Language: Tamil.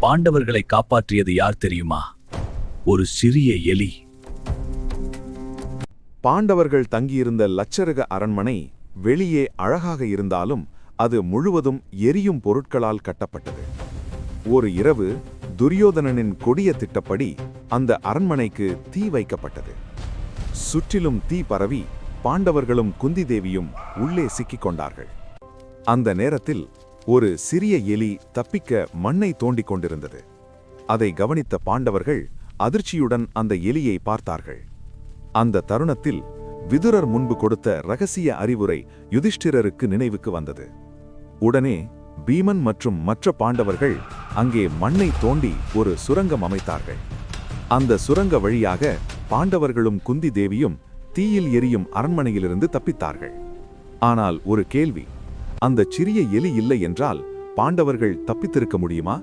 பாண்டவர்களை காப்பாற்றியது யார் தெரியுமா? ஒரு சிறிய எலி. பாண்டவர்கள் தங்கியிருந்த லட்சரக அரண்மனை வெளியே அழகாக இருந்தாலும் அது முழுவதும் எரியும் பொருட்களால் கட்டப்பட்டது. ஒரு இரவு துரியோதனனின் கொடிய திட்டப்படி அந்த அரண்மனைக்கு தீ வைக்கப்பட்டது. சுற்றிலும் தீ பரவி பாண்டவர்களும் குந்தி தேவியும் உள்ளே சிக்கிக் கொண்டார்கள். அந்த நேரத்தில் ஒரு சிறிய எலி தப்பிக்க மண்ணை தோண்டிக் கொண்டிருந்தது. அதை கவனித்த பாண்டவர்கள் அதிர்ச்சியுடன் அந்த எலியை பார்த்தார்கள். அந்த தருணத்தில் விதுரர் முன்பு கொடுத்த இரகசிய அறிவுரை யுதிஷ்டிரருக்கு நினைவுக்கு வந்தது. உடனே பீமன் மற்றும் மற்ற பாண்டவர்கள் அங்கே மண்ணை தோண்டி ஒரு சுரங்கம் அமைத்தார்கள். அந்த சுரங்க வழியாக பாண்டவர்களும் குந்தி தேவியும் தீயில் எரியும் அரண்மனையிலிருந்து தப்பித்தார்கள். ஆனால் ஒரு கேள்வி, அந்த சிறிய எலி இல்லை என்றால் பாண்டவர்கள் தப்பித்திருக்க முடியுமா?